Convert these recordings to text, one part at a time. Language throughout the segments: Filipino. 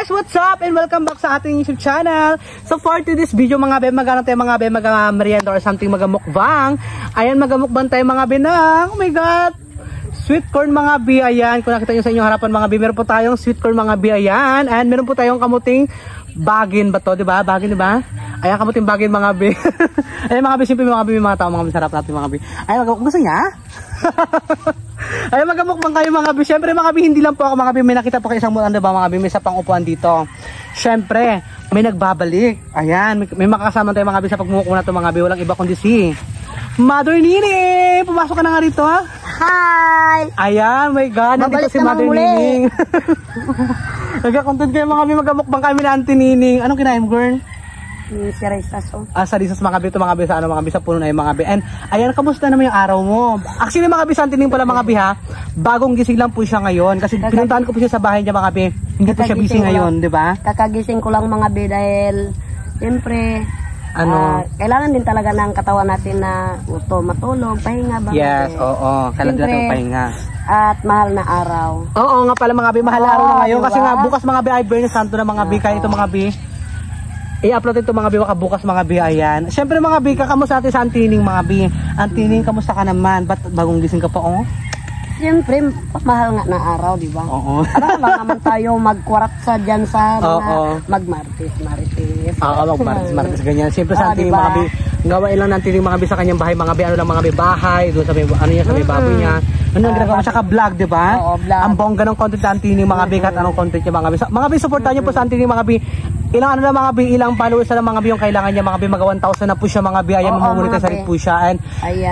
guys, what's up? And welcome back sa ating YouTube channel. So for today's video mga be, magano tayo mga be, mag-merienda or something, magamukbang. Ayan, magamukbang tayo mga be ng, oh my god, sweet corn mga be. Ayan, kung nakita nyo sa inyong harapan mga be, meron po tayong sweet corn mga be. Ayan, and meron po tayong kamuting bagin ba to, di ba? Bagin, di ba? Ayan, kamuting bagin mga be. Ayan mga be, simple mga be, mga tao, mga sarap natin mga be. Ayan, gusto niya? Ay magamukbang kayo mga bi. Syempre mga bi, hindi lang po ako mga bi, may nakita po kayo isang ano ba mga bi, may isa pang upuan dito. Syempre, may nagbabalik. Ayan, may makakasama tayo mga bi sa pagmumuko na to mga bi. Walang iba kundi si Mother Nining. Pumasok ka na nga rito ha. Hi! Ayan, my god, nandito si Mother Nining. Nagka-content kayo mga bi, magamukbang kami na Auntie Nining. Anong kinain mo, girl? Si Risas. Sa Risas mga bi, ito mga bi sa ano mga bi, sa puno na yung mga bi. And ayan, kamusta naman yung araw mo? Actually mga bi, sa Auntie Nining pala mga bi ha, bagong gising lang po siya ngayon. Kasi pinuntahan ko po siya sa bahay niya mga bi. Hindi po siya busy ngayon, di ba? Kakagising ko lang mga bi dahil siyempre kailangan din talaga ng katawan natin na gusto matulog, pahinga ba? Yes, oo. Kailangan din natin pahinga. At mahal na araw. Oo nga pala mga bi, mahal na araw na ngayon. Diba? Kasi nga bukas mga bi ay Biyernes Santo na mga bi. Kaya ito mga bi, i-upload ito mga bi, bukas mga bi. Ayan. Siyempre mga bi, kakamusta natin sa Auntie Nining mga bi. Auntie Nining, kamusta ka naman? Ba't bagong gising ka pa oh? Siyempre, mahal nga na araw, di ba? Oo. Para lang naman tayo magkurat sa dyan sa magmartis. Oo, magmartis ganyan. Siyempre sa Auntie Nining mga bi, gawain lang natin yung mga bi sa kanyang bahay mga bi. Ano lang mga bi, bahay, doon sa may, ano niya, sa may baboy niya. Ano ang ginagawa siya ka-vlog, di ba? Oo, vlog. Ang bongga ng content sa Auntie Nining mga bi, at anong content niya mga bi. Mga bi, supportan niyo po sa Auntie Nining mga bi. Ilang ano na mga bi, ilang followers na mga bi yung kailangan niya mga bi, mag 1,000 na po siya mga bi. Ayan, mamonetize sa rin po siya. And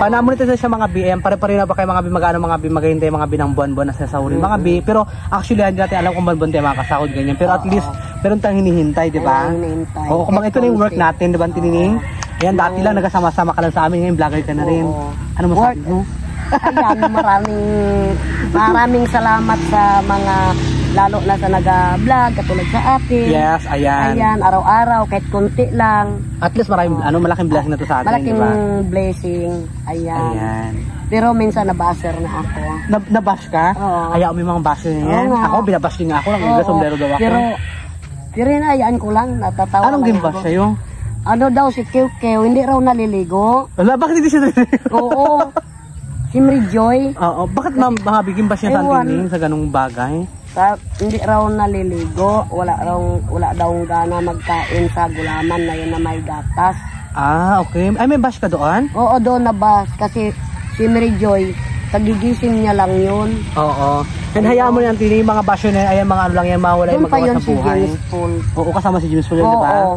panamonetize na siya mga bi. Ayan, pare-pare na ba kayo mga bi, mag-ano mga bi, maghihintay mga bi ng buwan-buwan na sasahurin mga bi. Pero actually, hindi natin alam kung buwan-buwan tayo makakasahod ganyan. Pero at least, meron tayong hinihintay, di ba? Oo, kung ito na yung work natin, di ba, Auntie Nining? Ayan, dati lang nagasama-sama ka lang sa amin, ngayon vlogger ka na rin. Ano masabi mo? Ayan, maraming salamat sa mga lalo na sa naga-vlog katulad sa atin. Yes, ayan. Ayan, araw-araw kahit konti lang. At least maraming malaking blessing na to sa atin, malaking diba? blessing. Ayan. Ayan. Pero minsan nabaser na ako. Nabash ka? Oo. Kaya may mga basher na yan. Ako binabash din ako lang, sombrero daw ako. Pero hinayaan ko lang, natatawa. Anong gimbash sa'yo? Ano daw si Kiw, hindi raw naliligo. Wala, bakit hindi siya naliligo? Oo. Si Mary Joy. Oo, bakit mahabigin ba siya sa Auntie Nining sa ganung bagay? Hindi raw naliligo, wala daw gana magkain sa gulaman na yun na may gatas. Ah, okay. Ay, may bash ka doon? Oo, doon na bash kasi si Mary Joy, kagigising niya lang yun. Oo. And hayaan mo yan, Auntie Nining, mga basher na yan, ayan, mga ano lang yan, mawala yung magawa sa buhay. Doon pa yun si James Paul. Oo, kasama si James Paul, di ba? Oo.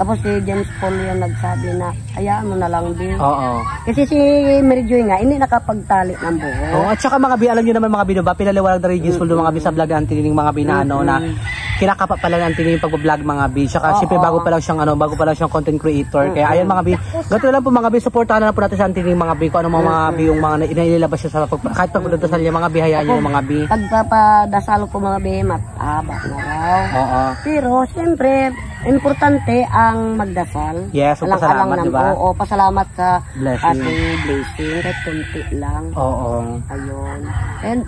Tapos si James Paul yung nagsabi na, hayaan mo na lang din. Oo. Kasi si Mary Joy nga, hindi nakapagtali ng buhok. Oo, at saka mga bi, alam nyo naman mga bi, diba? Pinaliwalag na rin James Paul mga bi sa vlog na Auntie Nining mga bi na ano, na kinakapa pala ng Auntie Nining pagbablog mga bi. Tsaka siyempre bago pa lang siyang content creator. Kaya ayan mga bi, gato lang po mga bi, supportahan na po natin sa Auntie Nining mga bi, kung ano mga bi yung mga inilabas siya sa kahit pagdadasal niya mga bi, hayaan nyo mga bi. Pagpapadasal ko mga bi, mataba na raw. Oo. Pero siyempre, importante ang magdasal. Yes, pasalamat, diba? Oo, pasalamat sa blessing. ating blessing. Kahit kunti lang. Oo. Ayun.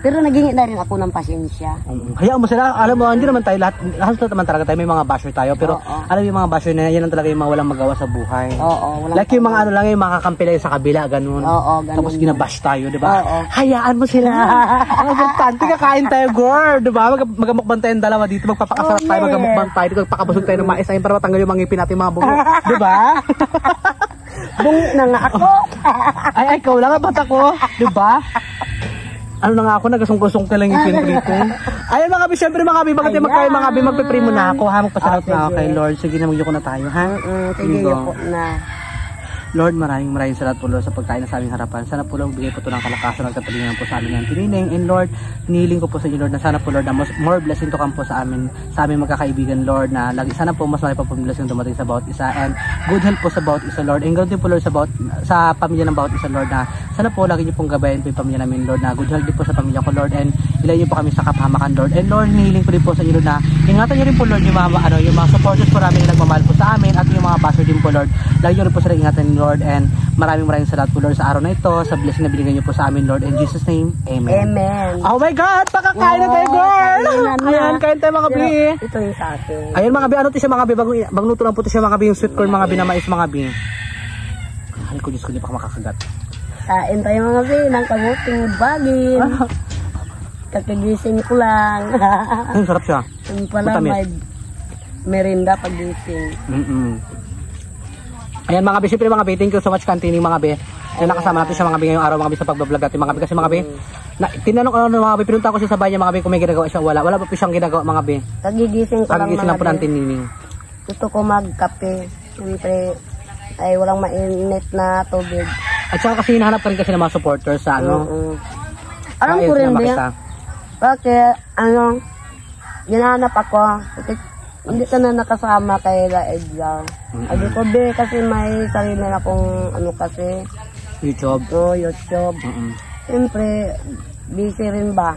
Pero naghingi na rin ako ng pasensya. Hayaan mo sila, alam mo, hindi naman tayo lahat naman talaga tayo, may mga basher tayo. Pero alam mo yung mga basher na yan lang talaga yung mga walang magawa sa buhay. Oo. Like yung mga ano lang, yung mga kakampi lang sa kabila, ganun. Oo, ganun. Tapos ginabash tayo, diba? Oo. Hayaan mo sila. Ang importante, kakain tayo, girl, diba? Magamukbang tayong dalawa dito, magpapakasarap tayo, magamukbang tayo, magpakabusog tayo ng mais ayun para matanggal yung mga ngipin natin mga bungo. Diba? Bungo na nga ako. Ay, ikaw lang, ba't ako? Diba? Ano na nga ako, nagasungkosong ka lang yung pinrito. Ayun mga bi, syempre mga bi, bakit magkain mga bi, magpe-pray muna ako, ha? Magpasalamat na ako kay Lord. Sige na, magyuko na tayo, ha? Sige, yuko na. Lord, maraming salamat po Lord sa pagkain na sa aming harapan. Sana po Lord, bigay po ito ng kalakasan at katalingan po sa amin ng Auntie Nining. And Lord, hinihiling ko po sa inyo Lord na sana po Lord na more blessing to come po sa aming magkakaibigan Lord, na lagi sana po mas marami pa po blessing dumating sa bawat isa, and good health po sa bawat isa Lord, and ganoon din po Lord sa pamilya ng bawat isa Lord, na sana po lagi niyo pong gabayan po yung pamilya namin Lord, na good health din po sa pamilya ko Lord, and ilayo niyo po kami sa kapahamakan Lord. And Lord, hinihiling ko din po sa inyo Lord na ingatan niyo rin po Lord yung mga supporters po namin na nagmamahal po sa amin, at yung mga basher din po Lord, lagi niyo rin po sila ingatan Lord. And maraming salamat po Lord sa araw na ito, sa blessing na binigay niyo po sa amin Lord, in Jesus name, Amen. Amen. Oh my God, pakakain na tayo girl. kainan na. Ayan, kain tayo mga bi. Pero ito yung sa akin. Ayan mga bi, ano to siya mga bi, bagong luto lang po to siya mga bi, yung sweet corn mga bi na mais mga bi. Ay ko, Diyos ko, hindi pa makakagat. Kain tayo mga bi, ng kamuting bagin. Kakagising ko lang. Ayun, sarap siya. Yung pala Matamis. may merinda pagising. Ayan mga bi, siyempre mga bi, thank you so much Kantini mga bi. Na nakasama natin siya mga bi ngayong araw mga bi sa pagbablog natin mga bi. Kasi mga bi, tinanong ano mga bi, pinunta ko siya sa bahay niya mga bi kung may ginagawa siya. Wala pa po siyang ginagawa mga bi. Kagigising ko lang Kagigising lang po mga natin bi. nining. Gusto ko magkape. Siyempre, ay walang mainit na tubig. At saka kasi hinahanap ka rin kasi ng mga supporters sa ano. Alam ko rin ba? Bakit, ginahanap ako. Kasi hindi ka na nakasama kay Laedja. Sabi ko, be, kasi may sarili na akong kasi. YouTube. YouTube. Siyempre, busy rin ba?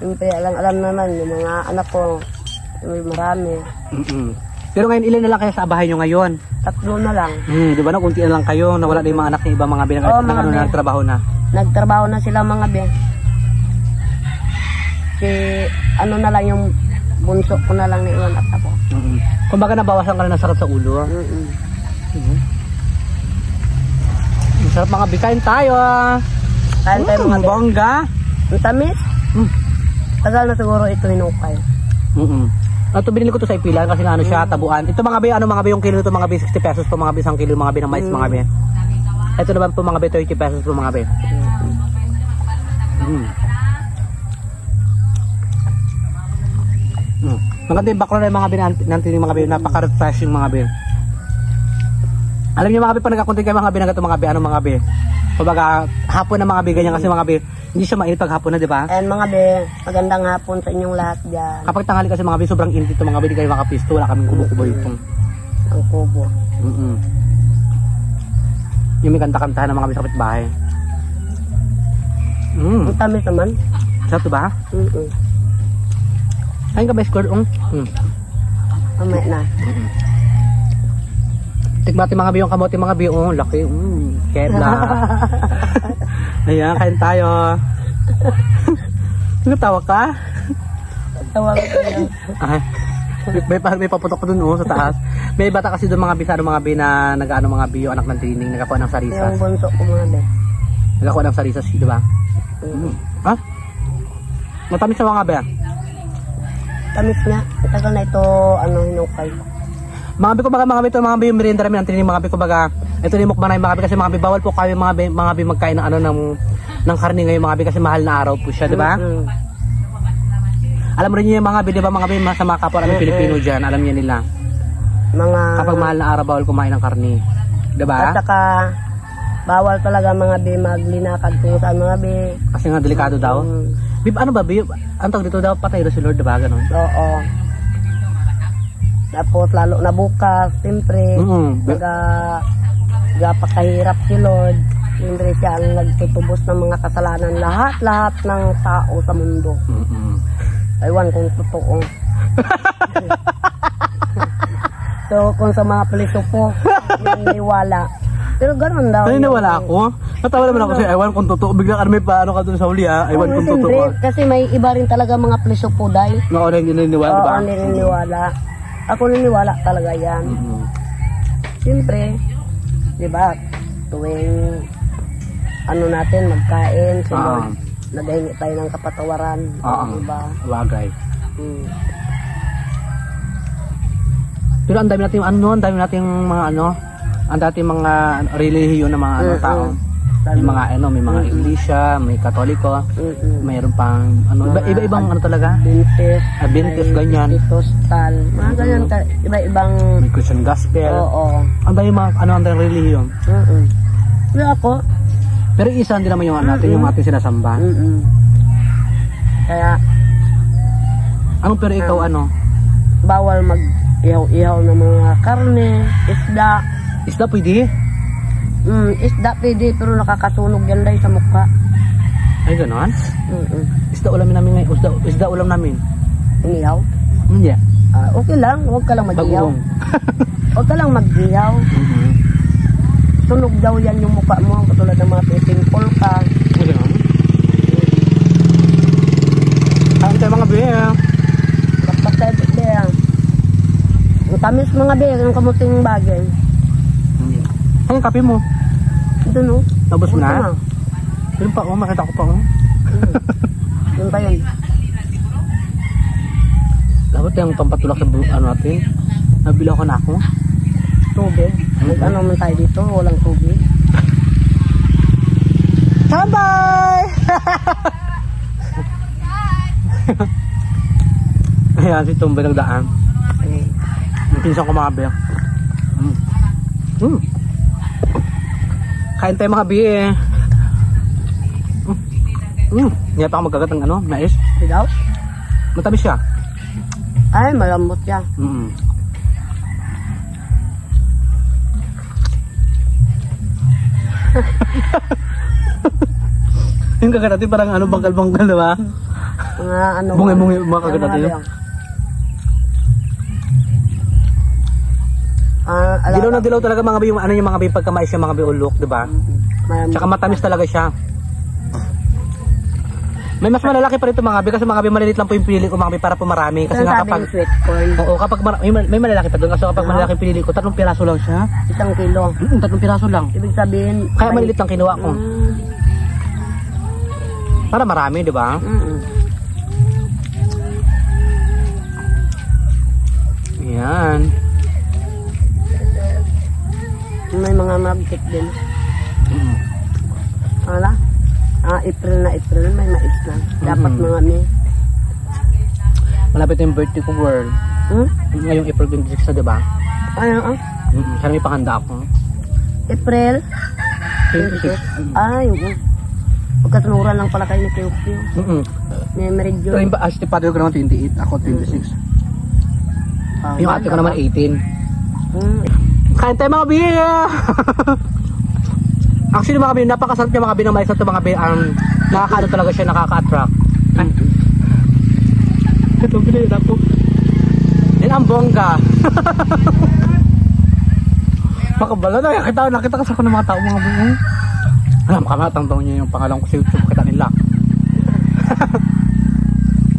Siyempre, alam naman, yung mga anak ko, may marami. Pero ngayon, ilan na lang kayo sa bahay nyo ngayon? 3 na lang. Di ba na, kunti na lang kayo, nawala na yung mga anak ng ibang mga nagtrabaho na. Nagtrabaho na sila mga be. Si, na lang yung bunso ko na lang na iwan at ako. Kumbaga nabawasan ka na ng sakit sa ulo. Ang sarap mga bikain tayo. Kain tayo mga be. Bongga. Ang tamis? Tagal na siguro ito hinukay. Ito binili ko to sa Ipilan kasi ano siya, tabuan. Ito mga be, mga be yung kilo nito mga be, 60 pesos po mga be, isang kilo mga be ng mais mga be. Ito naman po mga be, 30 pesos po mga be. Maganda yung background ng mga be natin yung mga be, napaka-refreshing mga be. Alam niyo mga be, pag nagkakunti kayo mga be, mga be, mga be. Kumbaga, hapon na mga be, ganyan kasi mga be, hindi siya mainit pag hapon na, di ba? And mga be, magandang hapon sa inyong lahat dyan. Kapag tanghali kasi mga be, sobrang init ito mga be, di kayo makapisto, wala kaming kubo-kubo itong. Ang kubo. Yung may kanta-kantahan ng mga be sa kapitbahay. Ang tamis naman. Sarap diba? Ayun ka ba, score? Mamaya na. Tikmati mga be, yung kamote mga be, laki. Kebla. Ayan, kain tayo. Nagtawa ka? Tawag ko lang. May paputok ko dun sa taas. May bata kasi doon mga bisado mga be na nag-ano mga be yung anak ng training, nagkakuha ng sarisas. Yung bunso ko mga be. Nagkakuha ng sarisas, di ba? Ha? Matamis sa mga be. Tamis nga. Tagal na ito, hinukay. Mga be, kumbaga mga be, ito mga be yung merienda namin ng training mga be, kumbaga ito yung mukbang namin mga be, kasi mga be, bawal po kayo mga be magkain ng karne ngayon mga be, kasi mahal na araw po siya, di ba? Alam rin niyo yung mga be, di ba mga be, sa mga kapwa namin Pilipino dyan, alam niya nila. Kapag mahal na araw, bawal kumain ng karne. Di ba? At saka, bawal talaga mga be maglinakad kung saan mga be. Kasi nga delikado daw. Be, ano ba be? Ang tawag dito daw, patay na si Lord, di ba? Ganon. Oo. Tapos lalo na bukas, siyempre, nagpakahirap si Lord. Siyempre siya ang nagtutubos ng mga kasalanan lahat ng tao sa mundo. Aywan kung totoo. So kung sa mga puliso po, naniwala. Pero ganoon daw. Naniniwala ako. Natawa naman ako sa Aywan kung totoo. Biglang may paano ka dun sa huli ha. Aywan kung totoo. Kasi may iba rin talaga mga puliso po dahil. Oo, naniniwala ba? Oo, naniniwala. Ako naniniwala talaga yan. Siyempre, di ba, tuwing natin, magkain, naghingi tayo ng kapatawaran. Diba? Wagay. Pero ang dami natin ang dami nating mga ang dating mga relihiyon ng mga tao. May mga may mga Iglesia, may Katoliko, mayroon pang iba-ibang talaga. Bintes ganyan. Pentecostal, mga ganyan iba-ibang may Christian gospel. Oo. Ang dami mga ang dami relihiyon. Pero ako, pero isa din naman yung natin yung ating sinasamba. Kaya anong pero ikaw bawal mag-ihaw-ihaw ng mga karne, isda. Isda pwede? Isda pwede pero nakakasunog yan dahil sa mukha. Ay ganon? Isda ulam namin ngayon. Isda ulam namin. Inihaw? Hindi. Okay lang, huwag ka lang mag-ihaw. Huwag ka lang mag-ihaw. Sunog daw yan yung mukha mo, katulad ng mga pimple ka. Ay ganon? Kain tayo mga be. Tamis mga be, yung kamuting bagay. Ay, yung kape mo. Ito no? Nabos mo Ito na? Yun pa, oh, makita ko pa, oh. Yun pa yun. Dapat yung pampatulak sa ano natin. Nabilaw ka na ako. Tubig. Ano man tayo dito, walang tubig. Tambay! Ayan, si Tumbay nagdaan. Yung pinsan ko mga be. Kain tayo mga be eh. Hindi pa ako magkagat ng ano, mais. Sidaw? Matamis siya. Ay, malambot siya. Yung kagat natin parang ano, banggal-banggal, diba? Mga ano. Bungi-bungi mga kagat natin. Dilaw na dilaw talaga mga be, yung ano yung mga be pagkamais yung mga be ulok, diba? Tsaka matamis talaga siya. May mas malalaki pa rito mga be kasi mga be malilit lang po yung pinili ko mga be para po marami kasi nga kapag sweet corn. Oo, kapag may malalaki pa doon kasi kapag malalaki pinili ko 3 piraso lang siya. 1 kilo. 3 piraso lang. Ibig sabihin Kaya malilit lang kinuha ko. Para marami, di ba? Yan. May mga magkit din. Wala? April na April, may mais na. Dapat mga may. Malapit yung birthday ko, girl. Ngayong April 26 na, di ba? Ano? Sana may pakanda ako. April? 26. Ay, oo. Pagkasunuran lang pala kayo ni Kiyokyo. May meridyo. Pero yung ate padre ko naman 28, ako 26. Yung ate ko naman 18. Kain tayo mga biya! Actually mga biya, napakasarap niya mga biya ng mais at mga biya, nakakaano talaga siya, nakaka-attract. Ito, binili na po. Yan ang bongga. Makabala na, nakita kasi ako ng mga tao mga biya. Alam, makamatang daw niya yung pangalan ko sa YouTube, kita nila.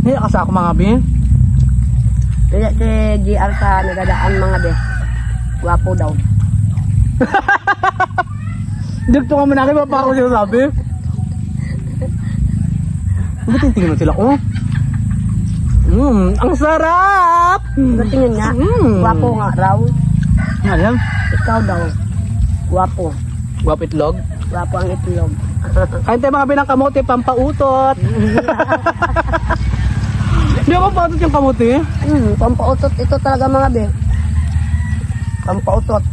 Hindi kasi ako mga biya. Kaya si GR sa nagadaan mga biya. Gwapo daw. Dito nga manakit pa ako sinasabi. Bakit tingin mo sila? Oh. Ang sarap! Tingin nga. Gwapo nga raw. Alam? Ikaw daw. Gwapo. Gwapo itlog? Gwapo ang itlog. Kain tayo mga binang kamote, pampautot. Hindi ako pautot yung kamote. Pampautot. Ito talaga mga be. Pampautot.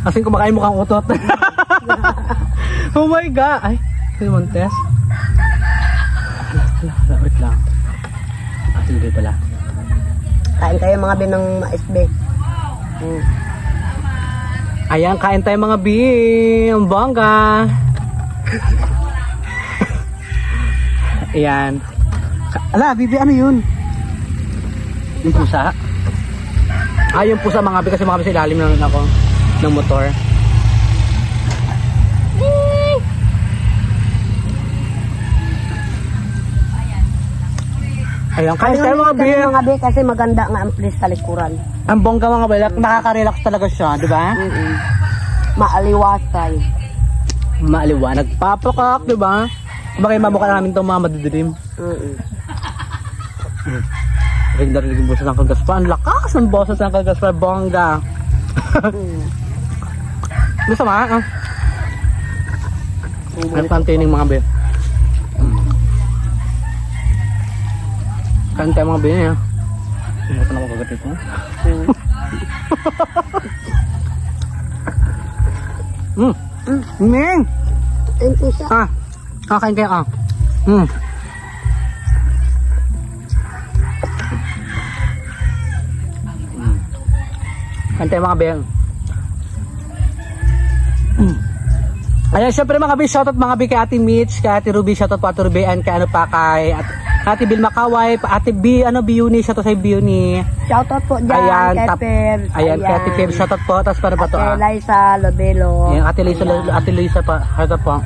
Kasing kumakain mo kang utot. Oh my God! Ay, si Montes. Wait lang. Sige pala. Kain tayo mga be ng mais be. Ayan, kain tayo mga bi. Ang bongga. Ayan. Ala, bibi, ano yun? Yung pusa? Yung pusa mga bi kasi mga bi sa ilalim ng motor. Ayan, kain tayo mga bi. Mga be kasi maganda nga ang place sa likuran. Ang bongga mga bi, nakaka-relax talaga siya, di ba? Maaliwasay. Maaliwa, nagpapakak, di ba? Kumbaga mamukha namin itong mga madidilim. Ring-darig yung boses ng Kagaspa. Ang lakas ng boses ng Kagaspa, bongga. Masama, nagpantining mga be. Kain tayo mga be niya. Hindi ko na makagat ito. Ming! Ayun po siya. Kain kayo Kain tayo mga be. Ayan, syempre mga be, shoutout mga be kay Ate Mitch, kay Ate Ruby, shoutout po Ate Ruby, and kay ano pa, kay Ate Bill Makaway, Ate B, Biuni, shoutout sa Biuni. Shoutout po dyan, kay Pebs. Ayan, kay Ate Pebs, shoutout po, tapos para ba to Ate Liza Lobelo. Ayan, Ate Liza pa, shoutout po.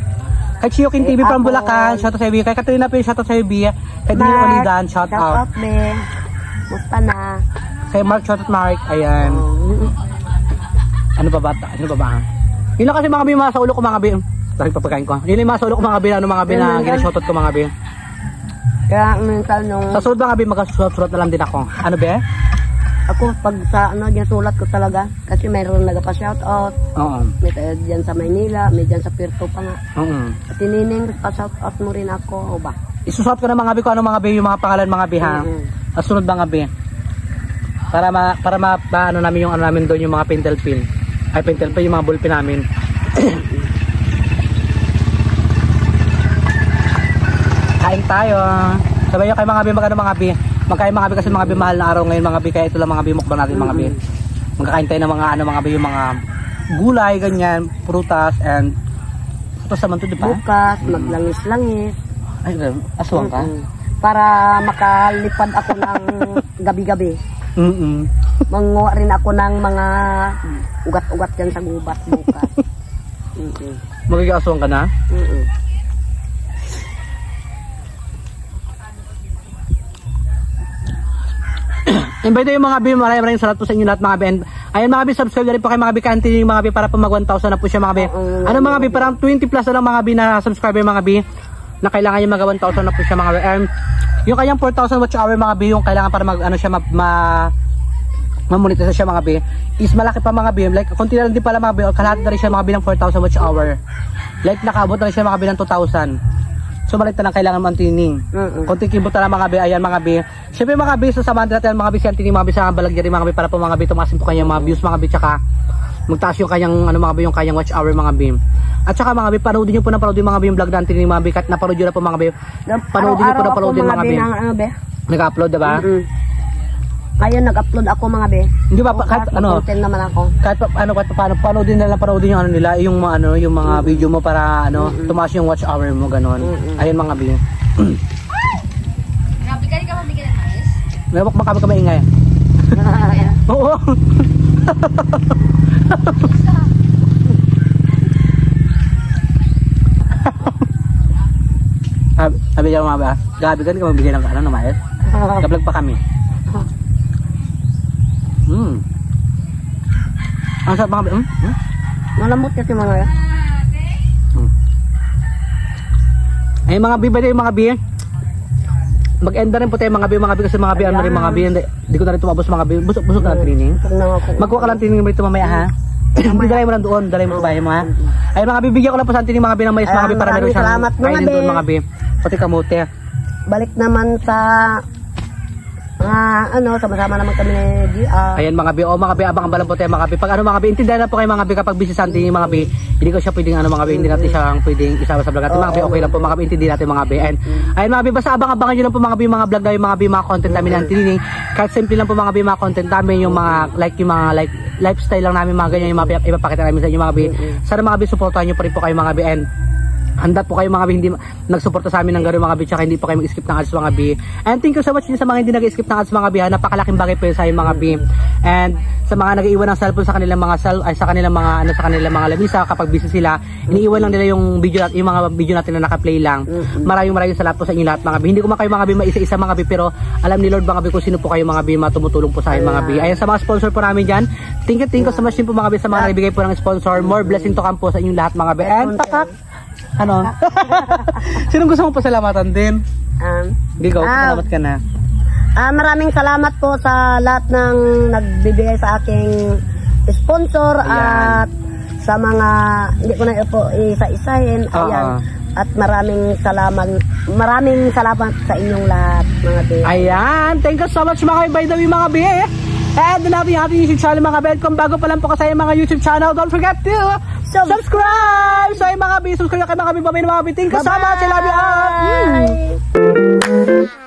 Kay Chiyokin TV from Bulacan, shoutout sa Ibiya. Kay Katrina P, shoutout sa Ibiya. Kay Dini Olidan, shoutout. Shoutout be. Musta na? Kay Mark, shoutout Mark. Ayan. Ano pa ba? Yun lang kasi mga bi, mga sa ulo ko mga bi. Dahil papagain ko. Yun lang mga sa ulo ko mga bi, ano mga bi na ginashoutout ko mga bi. Kaya minsan nung... Sa sunod mga bi, magkasulat na lang din ako. Ano be? Ako, pag sa ano, yung sulat ko talaga. Kasi mayroon nagpa-shoutout. Oo. May tayo dyan sa Maynila, may dyan sa Puerto pa nga. Oo. At tinining, pa-shoutout mo rin ako, o ba? Isusulat ko na mga bi ko ano mga bi, yung mga pangalan mga bi ha. Sa sunod mga bi. Para ano namin yung ano namin doon, yung mga pentel pin. Ay pentel pin, yung mga ballpen namin. Kain tayo. Sabay yung kay mga bi, magkano mga bi. Magkain mga bi kasi mga bi, mahal na araw ngayon mga bi. Kaya ito lang mga bi, mukbang natin mga bi. Magkakain tayo ng mga ano mga bi, yung mga gulay, ganyan, prutas, and ito sa manto, di ba? Bukas, maglangis-langis. Ay, aswang ka? Para makalipad ako ng gabi-gabi. Manguha rin ako ng mga ugat-ugat dyan sa gubat bukas. Magiging aswang ka na? Invite yung mga bi, maraming salamat po sa inyo lahat mga bi. Ayan mga bi, subscribe na rin po kay mga bi, kantin yung mga bi para po mag 1,000 na po siya mga bi. Ano mga bi, parang 20 plus na lang mga bi na subscriber mga bi na kailangan yung mag 1,000 na po siya mga bi. Yung kanyang 4,000 watch hour mga bi, yung kailangan para mag ano siya ma-monetize siya mga bi, is malaki pa mga bi. Like konti na lang din pala mga bi, o kalahati na rin siya mga bi ng 4,000 watch hour. Like nakaabot na rin siya mga bi ng 2,000. So malit na lang kailangan mantining. Konting kibot na lang mga bi, ayan mga bi. Siyempre mga bi, sa samahan natin mga bi, si Anthony mga bi sa balagyan mga bi para po mga bi tumasin po kanyang mga views mga bi, tsaka magtaas yung kanyang ano mga bi, yung kanyang watch hour mga bi. At saka mga bi, panoodin nyo po na panoodin mga bi yung vlog na Anthony mga bi, kahit napanood nyo na po mga bi. Panoodin nyo po na panoodin mga bi. Nag-upload diba? Ngayon nag-upload ako mga be. Hindi ba kahit ano? Naman ako. Kahit ano paano panoodin na lang, panoodin yung ano nila, yung mga ano, yung mga video mo para ano, tumaas yung watch hour mo ganon. Ayun mga bi. Grabe ka mabigyan ng mais? Meron ba kami maingay? Oo. Sabi niya mga ba, gabi ka magbigay ng ano na mais? Gablag pa kami. Ang sarap mga bi. Malamot kasi mga ay mga bi, yung mga bi. Mag-end na rin po tayo mga bi kasi mga bi, ano rin mga bi. Hindi ko na rin tumabos mga bi. Busog na ng training. Magkuha ka lang training mo ito mamaya ha. Hindi dalay mo lang doon, dalay mo sa bahay mo ha. Ay mga bibigyan ko lang po sa Anthony mga bi ng mais mga bi para meron siyang kainin doon mga bi. Pati kamote. Balik naman sa ano, sama-sama naman kami ni GR. Ayan mga bi, mga bi, abang-abang po tayo mga bi. Pag ano mga bi, intindihan na po kayo mga bi kapag busy sa Anthony mga bi. Hindi ko siya pwedeng ano mga bi, hindi natin siya pwedeng isama sa vlog natin mga bi. Okay lang po mga bi, intindihan natin mga bi. And ayan mga bi, basta abang-abangan nyo lang po mga bi, mga vlog na yung mga bi, mga content namin ng Anthony. Kahit simple lang po mga bi, mga content namin, yung mga like yung mga like lifestyle lang namin mga ganyan, yung mga ipapakita namin sa inyo mga bi. Sana mga bi, supportahan nyo pa rin po kayo mga bi. And handa po kayo mga bi, hindi nagsuporta sa amin ng gano'n mga bi, tsaka hindi po kayo mag-skip ng ads mga bi. And thank you so much din sa mga hindi nag-skip ng ads mga bi, napakalaking bagay po yun sa amin mga bi. And sa mga nag-iwan ng cellphone sa kanilang mga sa kanilang mga lamisa kapag busy sila, iniiwan lang nila yung video yung mga video natin na naka-play lang. Maraming salamat po sa inyo lahat mga bi. Hindi ko man kayo mga bi maisa-isa mga bi, pero alam ni Lord mga bi kung sino po kayo mga bi, matumutulong po sa amin mga bi. Ayan sa mga sponsor po namin diyan. Thank you so much din po mga bi sa mga nagbigay po ng sponsor. More blessing to come po sa inyong lahat mga bi. And pakak ano? Sinong gusto mong pasalamatan din? Hindi ko, salamat ka na. Maraming salamat po sa lahat ng nagbibigay sa aking sponsor. Ayan. At sa mga hindi ko na po isa-isahin. Ayan. At maraming salamat sa inyong lahat mga bi. Ayan, thank you so much mga by the way mga bi. And natin yung ating YouTube channel mga bi. Kung bago pa lang po kasi yung mga YouTube channel, don't forget to subscribe! So yung mga bi, subscribe kayo mga bi, mga bi. Thank you so much, I love you all!